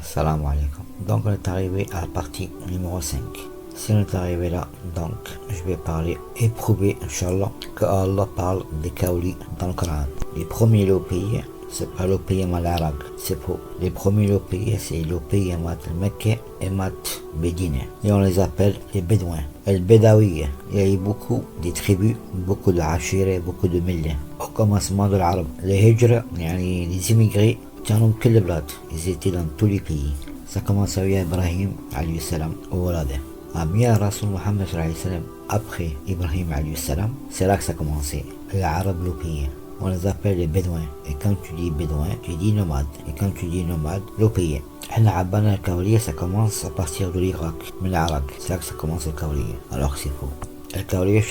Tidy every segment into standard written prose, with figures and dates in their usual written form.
Assalamu alaikum. Donc on est arrivé à la partie numéro 5. Si on est arrivé là, donc je vais parler et prouver, Inch'Allah, que Allah parle des Kaoli dans le Coran. Les premiers lots payés, c'est pas le pays mal arabe, c'est faux. Les premiers lots payés, c'est le pays mat Mecque et mat Médine. Et on les appelle les Bédouins. El Bédawi, il y a eu beaucoup de tribus, beaucoup de Hachira, beaucoup de Milles. Au commencement de l'Arabe, les Hijra, les immigrés, ils étaient dans tous les pays. Ça commence avec Ibrahim alayhi salam au Walade. Amia Rasul Muhammad alayhi salam après Ibrahim alayhi salam, c'est là que ça a commencé. Les Arabes le pays. On les appelle les Bédouins. Et quand tu dis Bédouin, tu dis nomade. Et quand tu dis nomade, le pays. La Abana al-Kawliya, ça commence à partir de l'Irak, mais l'Irak, c'est là que ça commence le Kawliya. Alors que c'est faux. Le Kawliya,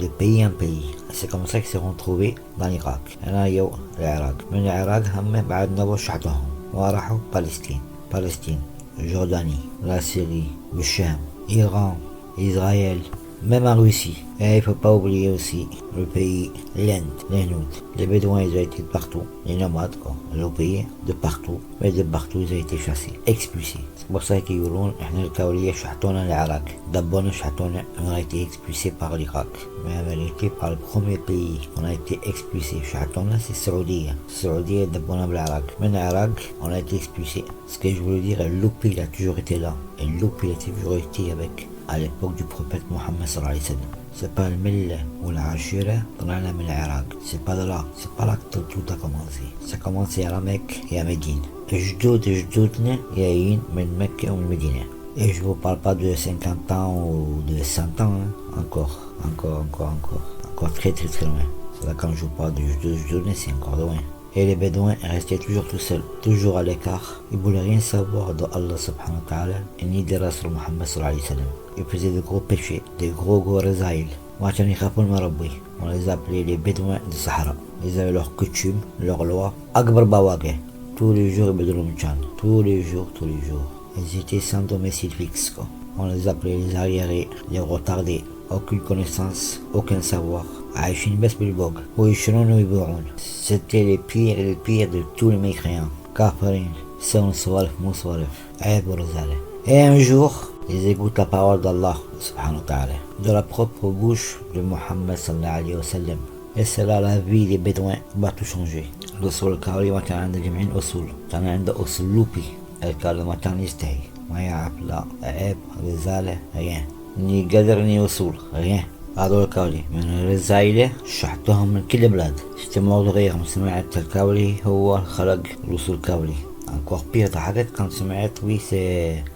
de pays en pays. C'est comme ça qu'ils se sont trouvés dans l'Irak. Là, il y a l'Irak. Mais l'Irak, هم بعد نبوا شعتهم وراحوا Palestine, Jordanie, la Syrie, le Cham, Iran, Israël, même en Russie. Et il ne faut pas oublier aussi le pays, l'Inde, les Nôtres. Les Bédouins, ils ont été de partout. Les nomades, quoi. Le pays, de partout. Mais de partout, ils ont été chassés, expulsés. C'est pour ça qu'ils disent, nous, les Kaoliens, شحطونا l'Irak. D'abord, on a été expulsés par l'Irak. Mais en vérité, par le premier pays qu'on a été expulsés, شحطونا, c'est Saoudia. Saoudia, d'abord, l'Irak. Mais l'Irak, on a été expulsés. Ce que je voulais dire, l'Oupi, il a toujours été là. Et l'Oupi, il a toujours été avec, à l'époque du prophète Mohammed sallallahu alayhi wa sallam. C'est pas le Mille ou la Hachira dans l'Irak. C'est pas de là. C'est pas là que tout a commencé. Ça a commencé à la Mecque et à Médine. Et je doute, il y a une, mais le Mecque ou le Médine. Et je vous parle pas de 50 ans ou de 100 ans, hein. Encore très loin. C'est là quand je vous parle de je c'est encore loin. Et les Bédouins restaient toujours tout seuls, toujours à l'écart. Ils voulaient rien savoir de Allah subhanahu wa ta'ala et ni de Rasul Muhammad sallallahu alayhi wa sallam. Ils faisaient de gros péchés, des gros résaïl. On les appelait les Bédouins du Sahara. Ils avaient leurs coutumes, leurs lois. Akbar Bawage. Tous les jours, tous les jours. Ils étaient sans domicile fixe, quoi. On les appelait les arriérés, les retardés. Aucune connaissance, aucun savoir. C'était les pires de tous les mécréants. Kafirin, et un jour, ils écoutent la parole d'Allah subhanahu wa ta'ala, de la propre bouche de Muhammad sallallahu alayhi wa sallam. Et c'est là la vie des Bédouins va tout changer. الأصول الكاولي ما كان عنده جميع الأصول، كان عنده أصول لوبي. الكاولي ما كان يستحي، ما يعرف لا عيب رزالة rien. ni قدر ni أصول rien. هذول الكاولي من الرزايلة شحتهم من كل بلاد. اجتمعوا لغيرهم. سمعت الكاولي هو خلق الأصول الكاولي. Encore pire ضحكت quand سمعت وي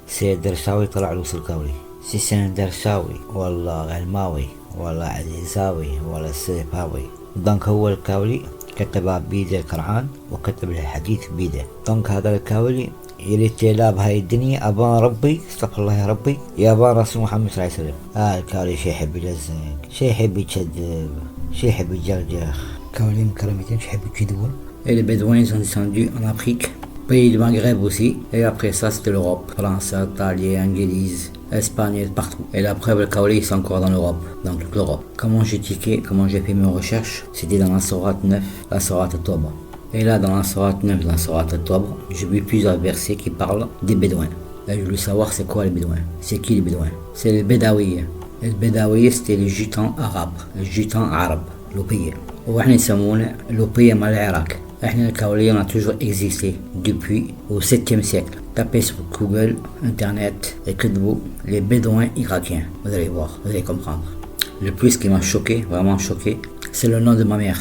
سي درشاوي طلع الأصول الكاولي. سي سين درشاوي ولا غلماوي ولا عزيزاوي ولا سيفاوي. دونك هو الكاولي كتب بيده القرآن وكتب الحديث بيده. دونك هذا الكاولي يلي تلاب هاي الدنيا أبان ربي استغفر الله يا ربي يا أبان رسول محمد صلى الله عليه وسلم. الكاولي شي يحب يلزق، شي يحب يتشدب، شي يحب يجرجخ. كاولي مكرمتين شي يحب يكذبون. Et les Bédouins sont descendus en Afrique, pays du Maghreb aussi. Et après ça, c'était l'Europe. France, Italie, Anglaise, Espagne, partout. Et la preuve, le Kaoli, c'est encore dans l'Europe, dans toute l'Europe. Comment j'ai tiqué, comment j'ai fait mes recherches, c'était dans la Sourate 9, la Sourate At-Tawbah. Et là, dans la Sourate 9, dans la Sourate At-Tawbah, j'ai vu plusieurs versets qui parlent des Bédouins. Et je voulais savoir c'est quoi les Bédouins. C'est qui les Bédouins? C'est les Bédawi. Les Bédawi, c'était les gitans arabes. Les gitans arabes, l'Opiya. وإحنا يسمونه l'Opiya مع العراق. إحنا الكاولية on a toujours existé depuis au 7e siècle. Tapez sur Google, Internet, écrivez-vous les Bédouins irakiens. Vous allez voir, vous allez comprendre. Le plus qui m'a choqué, vraiment choqué, c'est le nom de ma mère.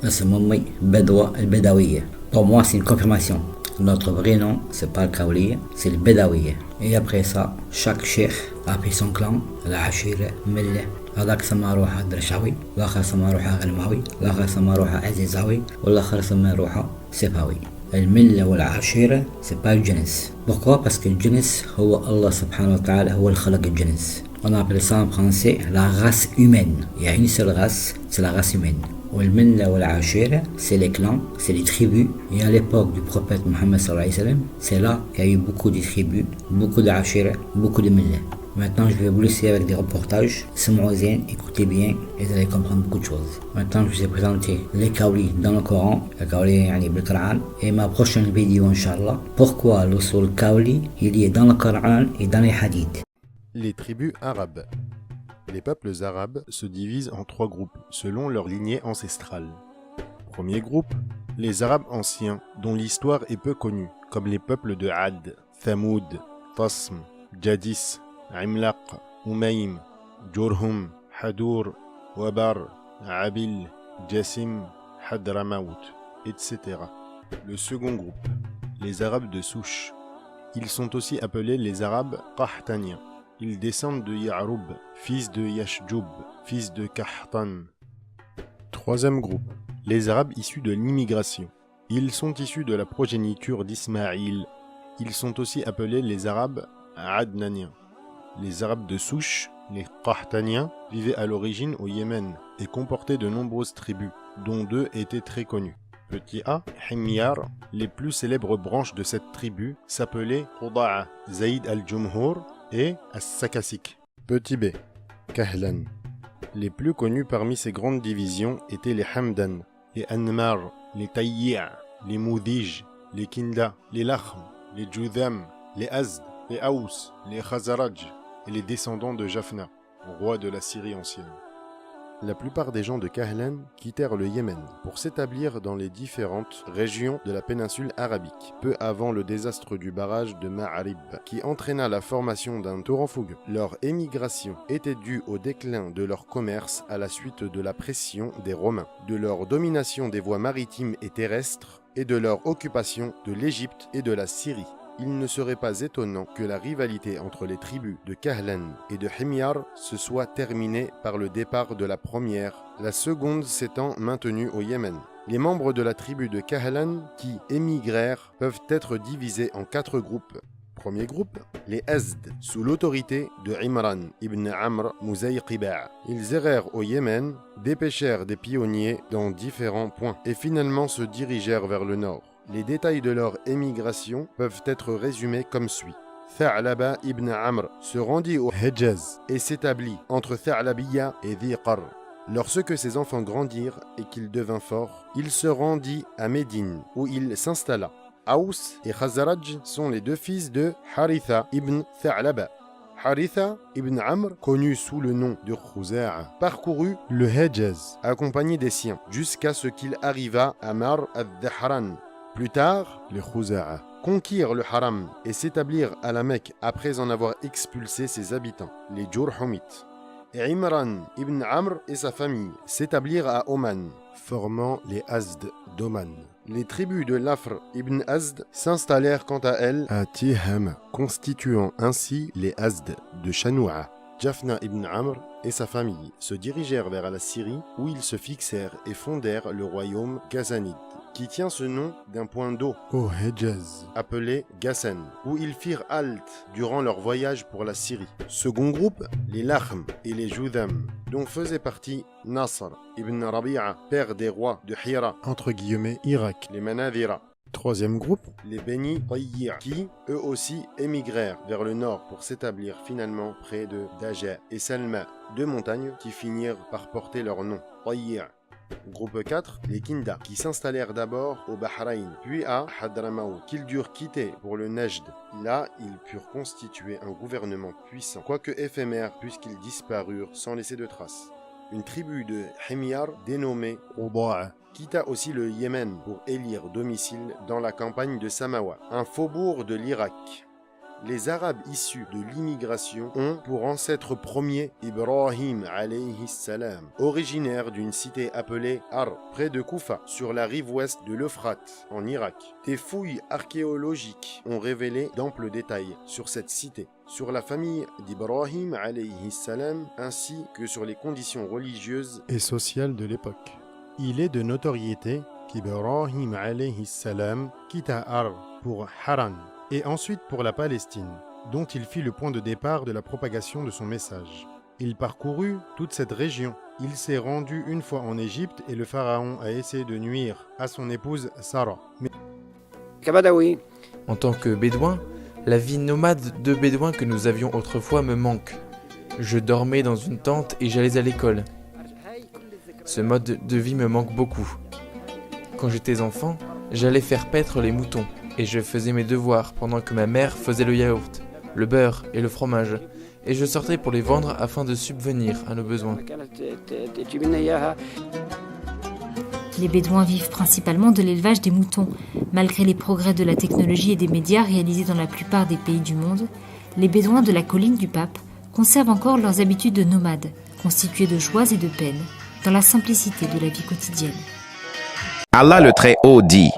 C'est Mommy Bedoua El Bédawiya. Pour moi, c'est une confirmation. Notre vrai nom, c'est pas le Kaoliya, c'est le Bédawiya. Et après ça, chaque cheikh a pris son clan, la Hachira, Mille. هذاك سمى روحه درشاوي، الآخر سمى روحه غنماوي، الآخر سمى روحه عزيزاوي، والآخر سمى روحه سيفاوي. الملة والعشيرة c'est pas le جنس. Pourquoi? Parce que le جنس هو Allah subhanahu wa ta'ala هو اللي خلق الجنس. On appelle ça en français la race humaine. Il y a une seule race, c'est la race humaine. والملة والعشيرة c'est les clans, c'est les tribus. Et à l'époque du prophète Mohammed sallallahu alayhi wa sallam, c'est là qu'il y a eu beaucoup de tribus, beaucoup de عشيرة, beaucoup de ملة. Maintenant, je vais vous laisser avec des reportages. C'est Moazin, écoutez bien et vous allez comprendre beaucoup de choses. Maintenant, je vous ai présenté les Kaoli dans le Coran, les Kaoli yani bil Coran, et ma prochaine vidéo, Inch'Allah, pourquoi le sol Kaoli il y est dans le Coran et dans les hadiths. Les tribus arabes. Les peuples arabes se divisent en 3 groupes selon leur lignée ancestrale. Premier groupe, les Arabes anciens dont l'histoire est peu connue, comme les peuples de Ad, Thamoud, Tasm, Jadis, Imlaq, Umaym, Jurhum, Hadour, Wabar, Abil, Jassim, Hadramaut, etc. Le second groupe, les Arabes de souche. Ils sont aussi appelés les Arabes Qahtaniens. Ils descendent de Ya'roub, fils de Yashjoub, fils de Kahtan. Troisième groupe, les Arabes issus de l'immigration. Ils sont issus de la progéniture d'Ismaïl. Ils sont aussi appelés les Arabes Adnaniens. Les Arabes de souche, les Qahtaniens, vivaient à l'origine au Yémen et comportaient de nombreuses tribus, dont 2 étaient très connues. Petit a, Himyar, les plus célèbres branches de cette tribu s'appelaient Quda'a, Zaïd al-Jumhur et As-Sakasik. Petit b, Kahlan. Les plus connus parmi ces grandes divisions étaient les Hamdan, les Anmar, les Tayyi'a, les Moudij, les Kinda, les Lakhm, les Judham, les Azd, les Aous, les Khazaraj et les descendants de Japhna, roi de la Syrie ancienne. La plupart des gens de Kahlan quittèrent le Yémen pour s'établir dans les différentes régions de la péninsule arabique, peu avant le désastre du barrage de Ma'arib, qui entraîna la formation d'un torrent fougueux. Leur émigration était due au déclin de leur commerce à la suite de la pression des Romains, de leur domination des voies maritimes et terrestres, et de leur occupation de l'Égypte et de la Syrie. Il ne serait pas étonnant que la rivalité entre les tribus de Kahlan et de Himyar se soit terminée par le départ de la première, la seconde s'étant maintenue au Yémen. Les membres de la tribu de Kahlan qui émigrèrent peuvent être divisés en 4 groupes. Premier groupe, les Azd, sous l'autorité de Imran ibn Amr Muzayqiba'. Ils errèrent au Yémen, dépêchèrent des pionniers dans différents points et finalement se dirigèrent vers le nord. Les détails de leur émigration peuvent être résumés comme suit. Tha'laba ibn Amr se rendit au Hejaz et s'établit entre Tha'labiya et Dhiqar. Lorsque ses enfants grandirent et qu'il devint fort, il se rendit à Médine où il s'installa. Aous et Khazaraj sont les 2 fils de Haritha ibn Tha'laba. Haritha ibn Amr, connu sous le nom de Khuza'a, parcourut le Hejaz accompagné des siens jusqu'à ce qu'il arriva à Mar al-Dhahran. Plus tard, les Khuza'a conquirent le Haram et s'établirent à la Mecque après en avoir expulsé ses habitants, les Jurhumites. Et Imran ibn Amr et sa famille s'établirent à Oman, formant les Azd d'Oman. Les tribus de Lafr ibn Azd s'installèrent quant à elles à Tihama, constituant ainsi les Azd de Shanoua. Japhna ibn Amr et sa famille se dirigèrent vers la Syrie où ils se fixèrent et fondèrent le royaume Ghazanide, qui tient ce nom d'un point d'eau au Hejaz, appelé Ghassan, où ils firent halte durant leur voyage pour la Syrie. Second groupe, les Lakhm et les Judham, dont faisait partie Nasr ibn Rabi'a, père des rois de Hira, entre guillemets Irak, les Manadhira. Troisième groupe, les Beni Tayyi'a, qui, eux aussi, émigrèrent vers le nord pour s'établir finalement près de Daja et Salma, 2 montagnes qui finirent par porter leur nom, Tayyi'a. Groupe 4, les Kinda, qui s'installèrent d'abord au Bahreïn, puis à Hadramaut, qu'ils durent quitter pour le Najd. Là, ils purent constituer un gouvernement puissant, quoique éphémère puisqu'ils disparurent sans laisser de traces. Une tribu de Himyar dénommée Quda'a quitta aussi le Yémen pour élire domicile dans la campagne de Samawa, un faubourg de l'Irak. Les Arabes issus de l'immigration ont pour ancêtre premier Ibrahim alayhi salam, originaire d'une cité appelée Ar, près de Koufa, sur la rive ouest de l'Euphrate, en Irak. Des fouilles archéologiques ont révélé d'amples détails sur cette cité, sur la famille d'Ibrahim alayhi salam, ainsi que sur les conditions religieuses et sociales de l'époque. Il est de notoriété qu'Ibrahim alayhi salam quitta Ar pour Haran, et ensuite pour la Palestine, dont il fit le point de départ de la propagation de son message. Il parcourut toute cette région. Il s'est rendu une fois en Égypte et le pharaon a essayé de nuire à son épouse Sarah. Kabadawi. En tant que bédouin, La vie nomade de bédouin que nous avions autrefois me manque. Je dormais dans une tente et j'allais à l'école. Ce mode de vie me manque beaucoup. Quand j'étais enfant, j'allais faire paître les moutons et je faisais mes devoirs pendant que ma mère faisait le yaourt, le beurre et le fromage. Et je sortais pour les vendre afin de subvenir à nos besoins. Les Bédouins vivent principalement de l'élevage des moutons. Malgré les progrès de la technologie et des médias réalisés dans la plupart des pays du monde, les Bédouins de la colline du Pape conservent encore leurs habitudes de nomades, constituées de joies et de peines, dans la simplicité de la vie quotidienne. Allah le Très-Haut dit: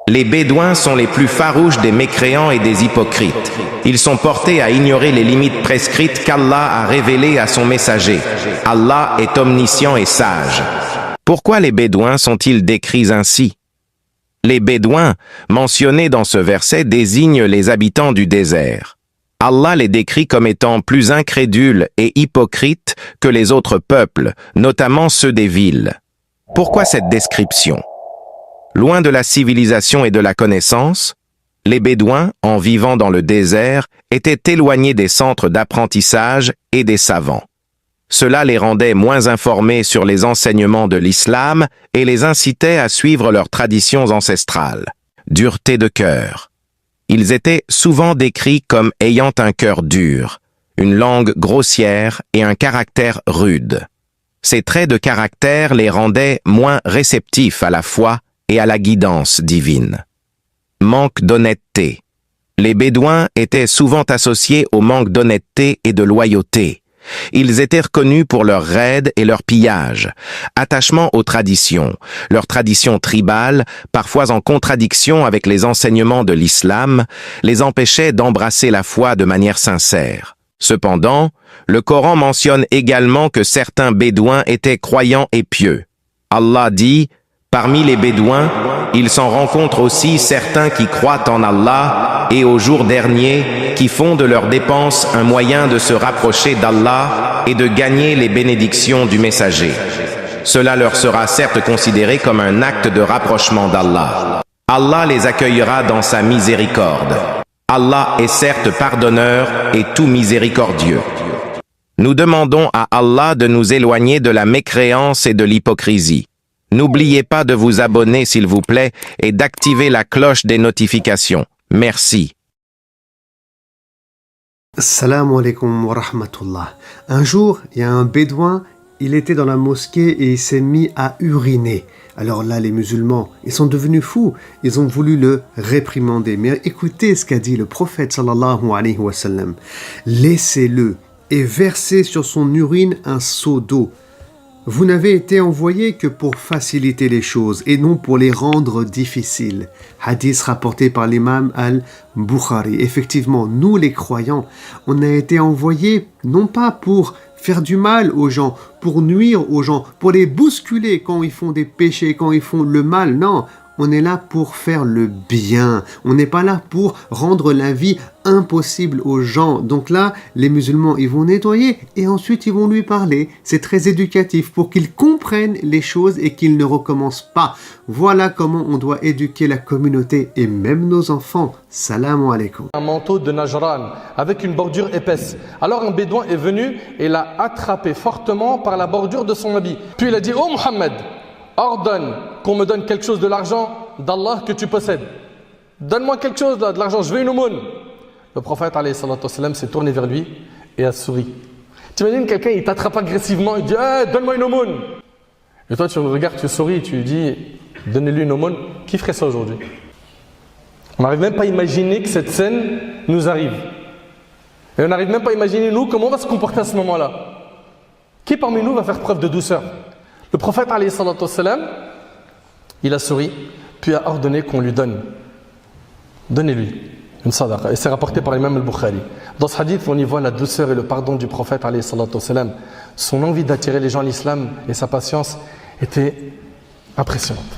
les Bédouins sont les plus farouches des mécréants et des hypocrites. Ils sont portés à ignorer les limites prescrites qu'Allah a révélées à son messager. Allah est omniscient et sage. Pourquoi les Bédouins sont-ils décrits ainsi? Les Bédouins, mentionnés dans ce verset, désignent les habitants du désert. Allah les décrit comme étant plus incrédules et hypocrites que les autres peuples, notamment ceux des villes. Pourquoi cette description? Loin de la civilisation et de la connaissance, les Bédouins, en vivant dans le désert, étaient éloignés des centres d'apprentissage et des savants. Cela les rendait moins informés sur les enseignements de l'islam et les incitait à suivre leurs traditions ancestrales. Dureté de cœur. Ils étaient souvent décrits comme ayant un cœur dur, une langue grossière et un caractère rude. Ces traits de caractère les rendaient moins réceptifs à la foi et à la guidance divine. Manque d'honnêteté. Les Bédouins étaient souvent associés au manque d'honnêteté et de loyauté. Ils étaient reconnus pour leurs raids et leurs pillages, attachement aux traditions, leurs traditions tribales, parfois en contradiction avec les enseignements de l'islam, les empêchaient d'embrasser la foi de manière sincère. Cependant, le Coran mentionne également que certains Bédouins étaient croyants et pieux. Allah dit: parmi les Bédouins, il s'en rencontre aussi certains qui croient en Allah et au jour dernier, qui font de leurs dépenses un moyen de se rapprocher d'Allah et de gagner les bénédictions du messager. Cela leur sera certes considéré comme un acte de rapprochement d'Allah. Allah les accueillera dans sa miséricorde. Allah est certes pardonneur et tout miséricordieux. Nous demandons à Allah de nous éloigner de la mécréance et de l'hypocrisie. N'oubliez pas de vous abonner s'il vous plaît et d'activer la cloche des notifications. Merci. Assalamu alaikum wa rahmatullah. Un jour, il y a un bédouin, il était dans la mosquée et il s'est mis à uriner. Alors là, les musulmans, ils sont devenus fous. Ils ont voulu le réprimander. Mais écoutez ce qu'a dit le prophète sallallahu alayhi wa sallam. Laissez-le et versez sur son urine un seau d'eau. Vous n'avez été envoyé que pour faciliter les choses et non pour les rendre difficiles. Hadith rapporté par l'imam al-Bukhari. Effectivement, nous les croyants, on a été envoyés non pas pour faire du mal aux gens, pour nuire aux gens, pour les bousculer quand ils font des péchés, quand ils font le mal. Non, on est là pour faire le bien. On n'est pas là pour rendre la vie impossible aux gens. Donc là, les musulmans, ils vont nettoyer et ensuite ils vont lui parler. C'est très éducatif pour qu'ils comprennent les choses et qu'ils ne recommencent pas. Voilà comment on doit éduquer la communauté et même nos enfants. Salam alaikum. Un manteau de Najran avec une bordure épaisse. Alors un bédouin est venu et l'a attrapé fortement par la bordure de son habit. Puis il a dit: oh Mohammed, ordonne qu'on me donne quelque chose de l'argent d'Allah que tu possèdes. Donne-moi quelque chose là, de l'argent, je veux une aumône. Le prophète alayhi salatu wassalam s'est tourné vers lui et a souri. Tu imagines quelqu'un, il t'attrape agressivement, il dit hey, donne-moi une aumône. Et toi tu le regardes, tu souris, tu lui dis donnez-lui une aumône. Qui ferait ça aujourd'hui? On n'arrive même pas à imaginer que cette scène nous arrive. Et on n'arrive même pas à imaginer nous comment on va se comporter à ce moment-là. Qui parmi nous va faire preuve de douceur? Le prophète alayhi salatu wassalam, il a souri, puis a ordonné qu'on lui donne. Donnez-lui une sadaqa. Et c'est rapporté par l'imam al-Bukhari. Dans ce hadith, on y voit la douceur et le pardon du prophète alayhi salatu wassalam. Son envie d'attirer les gens à l'islam et sa patience était impressionnante.